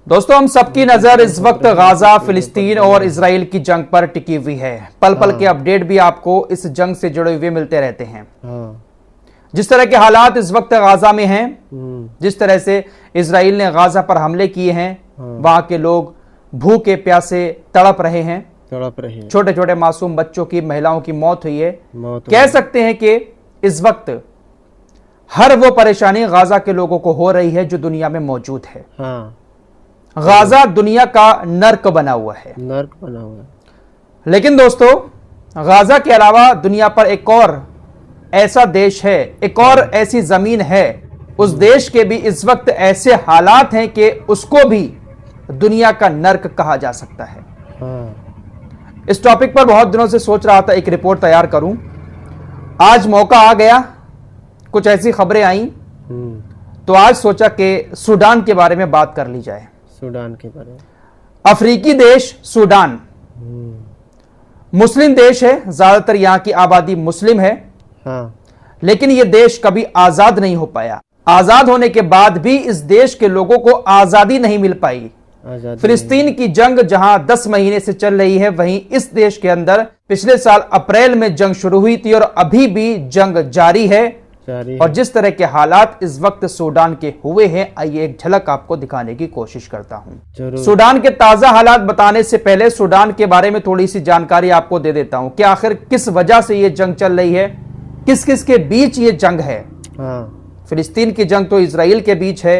दोस्तों, हम सबकी नजर इस वक्त गाजा, फिलिस्तीन और इजराइल की जंग पर टिकी हुई है। पल पल के अपडेट भी आपको इस जंग से जुड़े हुए मिलते रहते हैं। जिस तरह के हालात इस वक्त गाजा में हैं, जिस तरह से इजराइल ने गाजा पर हमले किए हैं, वहां के लोग भूखे प्यासे तड़प रहे हैं। छोटे छोटे मासूम बच्चों की, महिलाओं की मौत हुई है। कह सकते हैं कि इस वक्त हर वो परेशानी गाजा के लोगों को हो रही है जो दुनिया में मौजूद है। गाजा दुनिया का नर्क बना हुआ है। लेकिन दोस्तों, गाजा के अलावा दुनिया पर एक और ऐसा देश है, एक और ऐसी जमीन है। उस देश के भी इस वक्त ऐसे हालात हैं कि उसको भी दुनिया का नर्क कहा जा सकता है। इस टॉपिक पर बहुत दिनों से सोच रहा था एक रिपोर्ट तैयार करूं। आज मौका आ गया, कुछ ऐसी खबरें आई तो आज सोचा कि सूडान के बारे में बात कर ली जाए। सूडान के बारे में। अफ्रीकी देश सूडान मुस्लिम देश है, ज्यादातर यहां की आबादी मुस्लिम है। लेकिन यह देश कभी आजाद नहीं हो पाया। आजाद होने के बाद भी इस देश के लोगों को आजादी नहीं मिल पाई। फिलिस्तीन की जंग जहां 10 महीने से चल रही है, वहीं इस देश के अंदर पिछले साल अप्रैल में जंग शुरू हुई थी और अभी भी जंग जारी है। और जिस तरह के हालात इस वक्त सूडान के हुए हैं, आइए एक झलक आपको दिखाने की कोशिश करता हूं। सूडान के ताजा हालात बताने से पहले सूडान के बारे में थोड़ी सी जानकारी आपको दे देता हूं कि आखिर किस वजह से यह जंग चल रही है, किस किस के बीच ये जंग है। फिलिस्तीन की जंग तो इजराइल के बीच है,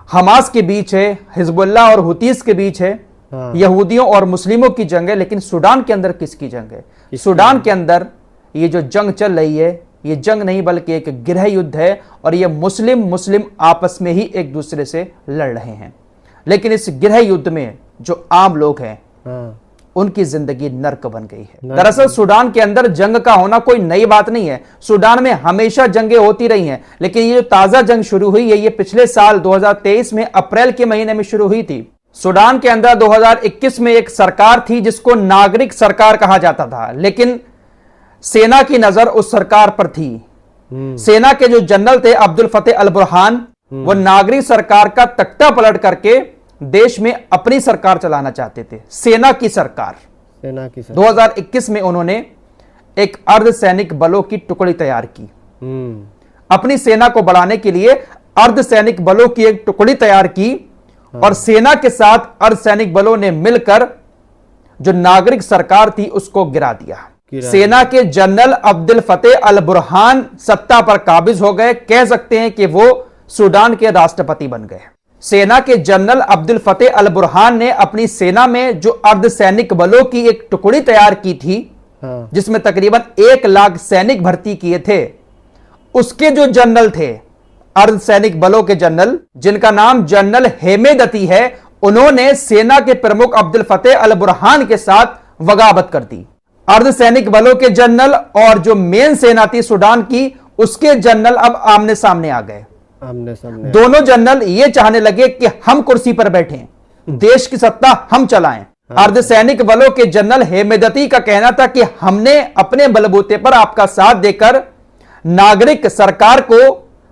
हमास के बीच है, हिजबुल्लाह और हुतीस के बीच है, यहूदियों और मुस्लिमों की जंग है। लेकिन सूडान के अंदर किसकी जंग है? सूडान के अंदर ये जो जंग चल रही है, ये जंग नहीं बल्कि एक गृह युद्ध है और ये मुस्लिम आपस में ही एक दूसरे से लड़ रहे हैं। लेकिन इस गृह युद्ध में जो आम लोग हैं, उनकी जिंदगी नर्क बन गई है। दरअसल सूडान के अंदर जंग का होना कोई नई बात नहीं है। सूडान में हमेशा जंगें होती रही हैं, लेकिन ये जो ताजा जंग शुरू हुई है, ये पिछले साल 2023 में अप्रैल के महीने में शुरू हुई थी। सूडान के अंदर 2021 में एक सरकार थी जिसको नागरिक सरकार कहा जाता था, लेकिन सेना की नजर उस सरकार पर थी। सेना के जो जनरल थे अब्दुल फतेह अल बुरहान, वो नागरिक सरकार का तख्ता पलट करके देश में अपनी सरकार चलाना चाहते थे। सेना की सरकार 2021 में उन्होंने एक अर्धसैनिक बलों की टुकड़ी तैयार की। अपनी सेना को बढ़ाने के लिए अर्धसैनिक बलों की एक टुकड़ी तैयार की और सेना के साथ अर्धसैनिक बलों ने मिलकर जो नागरिक सरकार थी उसको गिरा दिया। सेना के जनरल अब्दुल फतेह अल बुरहान सत्ता पर काबिज हो गए। कह सकते हैं कि वो सूडान के राष्ट्रपति बन गए। सेना के जनरल अब्दुल फतेह अल बुरहान ने अपनी सेना में जो अर्धसैनिक बलों की एक टुकड़ी तैयार की थी, जिसमें तकरीबन 1 लाख सैनिक भर्ती किए थे, उसके जो जनरल थे, अर्धसैनिक बलों के जनरल, जिनका नाम जनरल हेमेदती है, उन्होंने सेना के प्रमुख अब्दुल फतेह अल बुरहान के साथ बगावत कर दी। अर्धसैनिक बलों के जनरल और जो मेन सेना थी सूडान की, उसके जनरल अब आमने सामने आ गए। दोनों जनरल ये चाहने लगे कि हम कुर्सी पर बैठें, देश की सत्ता हम चलाएं। अर्धसैनिक बलों के जनरल हेमेदती का कहना था कि हमने अपने बलबूते पर आपका साथ देकर नागरिक सरकार को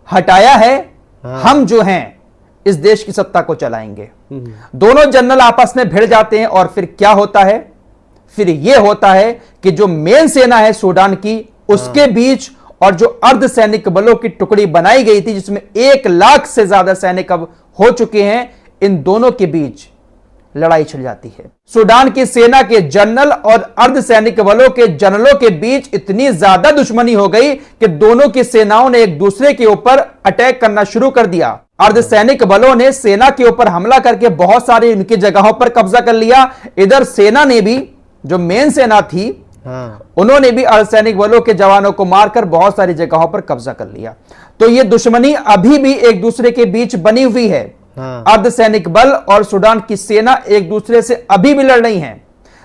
हटाया है, हम जो हैं इस देश की सत्ता को चलाएंगे। दोनों जनरल आपस में भिड़ जाते हैं और फिर क्या होता है? फिर यह होता है कि जो मेन सेना है सूडान की, उसके बीच और जो अर्धसैनिक बलों की टुकड़ी बनाई गई थी, जिसमें 1 लाख से ज्यादा सैनिक अब हो चुके हैं, इन दोनों के बीच लड़ाई छिड़ जाती है। सूडान की सेना के जनरल और अर्धसैनिक बलों के जनरलों के बीच इतनी ज्यादा दुश्मनी हो गई कि दोनों की सेनाओं ने एक दूसरे के ऊपर अटैक करना शुरू कर दिया। अर्धसैनिक बलों ने सेना के ऊपर हमला करके बहुत सारी उनकी जगहों पर कब्जा कर लिया। इधर सेना ने भी, जो मेन सेना थी, उन्होंने भी अर्धसैनिक बलों के जवानों को मारकर बहुत सारी जगहों पर कब्जा कर लिया। तो ये दुश्मनी अभी भी एक दूसरे के बीच बनी हुई है। अर्धसैनिक बल और सूडान की सेना एक दूसरे से अभी भी लड़ रही हैं।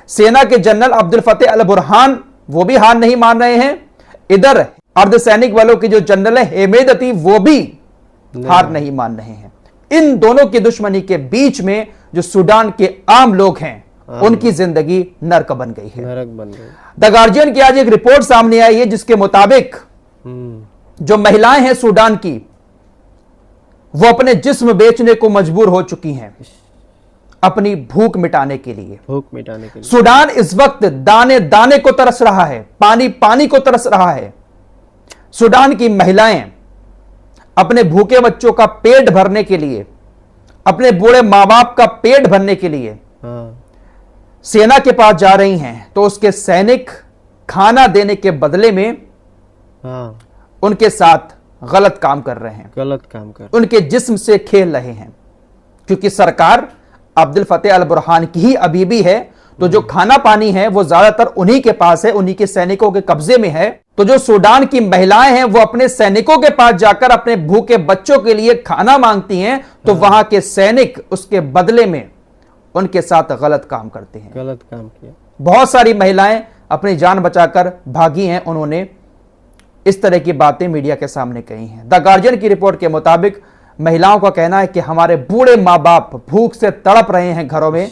सेना के जनरल अब्दुल फतेह अल बुरहान वो भी हार नहीं मान रहे हैं। इधर अर्धसैनिक बलों के जो जनरल है हेमेदती, वो भी हार नहीं मान रहे हैं। इन दोनों की दुश्मनी के बीच में जो सूडान के आम लोग हैं, उनकी जिंदगी नर्क बन गई है। द गार्जियन की आज एक रिपोर्ट सामने आई है जिसके मुताबिक जो महिलाएं हैं सूडान की, वो अपने जिस्म बेचने को मजबूर हो चुकी हैं अपनी भूख मिटाने के लिए। सूडान इस वक्त दाने दाने को तरस रहा है, पानी पानी को तरस रहा है। सूडान की महिलाएं अपने भूखे बच्चों का पेट भरने के लिए, अपने बूढ़े मां बाप का पेट भरने के लिए सेना के पास जा रही हैं, तो उसके सैनिक खाना देने के बदले में उनके साथ गलत काम कर रहे हैं, उनके जिस्म से खेल रहे हैं। क्योंकि सरकार अब्दुल फतेह अल बुरहान की ही अभी भी है, तो जो खाना पानी है वो ज्यादातर उन्हीं के पास है, उन्हीं के सैनिकों के कब्जे में है। तो जो सूडान की महिलाएं हैं वो अपने सैनिकों के पास जाकर अपने भूखे बच्चों के लिए खाना मांगती हैं, तो वहां के सैनिक उसके बदले में उनके साथ गलत काम करते हैं। गलत काम किया। बहुत सारी महिलाएं अपनी जान बचाकर भागी हैं, उन्होंने इस तरह की बातें मीडिया के सामने कही हैं। द गार्जियन की रिपोर्ट के मुताबिक महिलाओं का कहना है कि हमारे बूढ़े माँ बाप भूख से तड़प रहे हैं घरों में,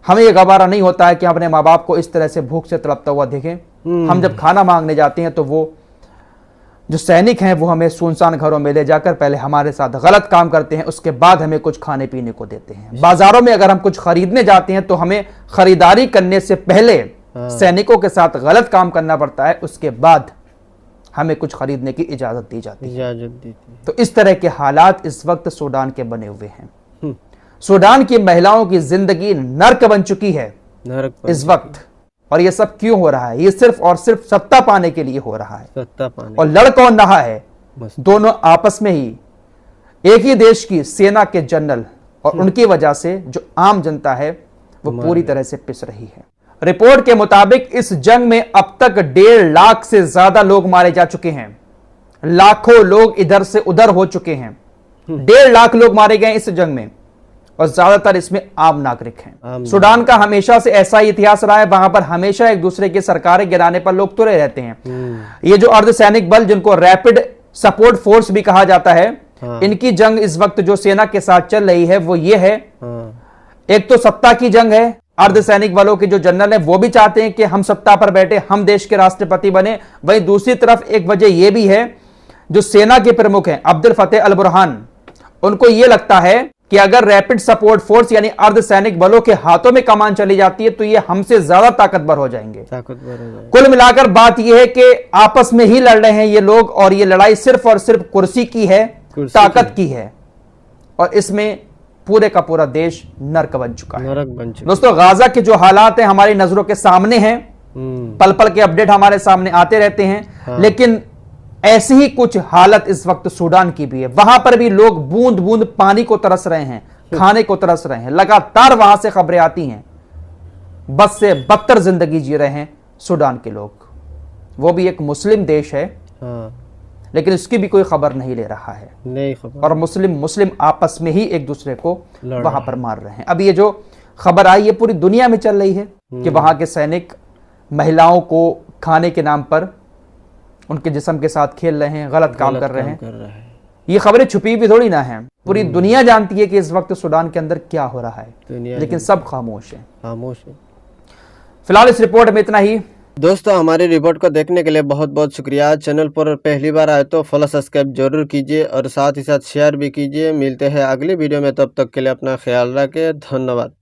हमें यह गवारा नहीं होता है कि अपने माँ बाप को इस तरह से भूख से तड़पता हुआ देखें। हम जब खाना मांगने जाते हैं तो वो जो सैनिक हैं वो हमें सुनसान घरों में ले जाकर पहले हमारे साथ गलत काम करते हैं, उसके बाद हमें कुछ खाने पीने को देते हैं। बाजारों में अगर हम कुछ खरीदने जाते हैं तो हमें खरीदारी करने से पहले सैनिकों के साथ गलत काम करना पड़ता है, उसके बाद हमें कुछ खरीदने की इजाजत दी जाती है। तो इस तरह के हालात इस वक्त सूडान के बने हुए हैं। सूडान की महिलाओं की जिंदगी नर्क बन चुकी है इस वक्त। और ये सब क्यों हो रहा है? ये सिर्फ और सिर्फ सत्ता पाने के लिए हो रहा है। और लड़ कौन रहा है? दोनों आपस में ही, एक ही देश की सेना के जनरल, और उनकी वजह से जो आम जनता है वो पूरी तरह से पिस रही है। रिपोर्ट के मुताबिक इस जंग में अब तक 1.5 लाख से ज्यादा लोग मारे जा चुके हैं। लाखों लोग इधर से उधर हो चुके हैं। 1.5 लाख लोग मारे गए इस जंग में, और ज्यादातर इसमें आम नागरिक हैं। सूडान का हमेशा से ऐसा इतिहास रहा है, वहां पर हमेशा एक दूसरे की सरकारें गिराने पर लोग तुले रहते हैं। ये जो अर्धसैनिक बल, जिनको रैपिड सपोर्ट फोर्स भी कहा जाता है, इनकी जंग इस वक्त जो सेना के साथ चल रही है वो ये है, एक तो सत्ता की जंग है। अर्धसैनिक बलों के जो जनरल हैं वो भी चाहते हैं कि हम सत्ता पर बैठे, हम देश के राष्ट्रपति बने। वहीं दूसरी तरफ एक वजह यह भी है, जो सेना के प्रमुख हैं अब्दुल फतेह अल बुरहान, उनको यह लगता है कि अगर रैपिड सपोर्ट फोर्स यानी अर्धसैनिक बलों के हाथों में कमान चली जाती है तो ये हमसे ज्यादा ताकतवर हो जाएंगे। कुल मिलाकर बात यह है कि आपस में ही लड़ रहे हैं ये लोग, और ये लड़ाई सिर्फ और सिर्फ कुर्सी की है, ताकत की है, और इसमें पूरे का पूरा देश नर्क बन चुका है। दोस्तों, गाजा के जो हालात हैं हमारी नजरों के सामने हैं, पल पल के अपडेट हमारे सामने आते रहते हैं। लेकिन ऐसी ही कुछ हालत इस वक्त सूडान की भी है। वहां पर भी लोग बूंद बूंद पानी को तरस रहे हैं, खाने को तरस रहे हैं। लगातार वहां से खबरें आती हैं, बद से बदतर जिंदगी जी रहे हैं सूडान के लोग। वो भी एक मुस्लिम देश है, लेकिन उसकी भी कोई खबर नहीं ले रहा है, नहीं खबर। और मुस्लिम आपस में ही एक दूसरे को वहां पर मार रहे हैं। अब ये जो खबर आई ये पूरी दुनिया में चल रही है कि वहां के सैनिक महिलाओं को खाने के नाम पर उनके जिस्म के साथ खेल रहे हैं, गलत काम कर रहे हैं। ये खबरें छुपी भी थोड़ी ना है, पूरी दुनिया जानती है कि इस वक्त सूडान के अंदर क्या हो रहा है, लेकिन सब खामोश है। फिलहाल इस रिपोर्ट में इतना ही। दोस्तों, हमारी रिपोर्ट को देखने के लिए बहुत बहुत शुक्रिया। चैनल पर पहली बार आए तो फॉलो सब्सक्राइब जरूर कीजिए, और साथ ही साथ शेयर भी कीजिए। मिलते हैं अगली वीडियो में, तब तक के लिए अपना ख्याल रखें। धन्यवाद।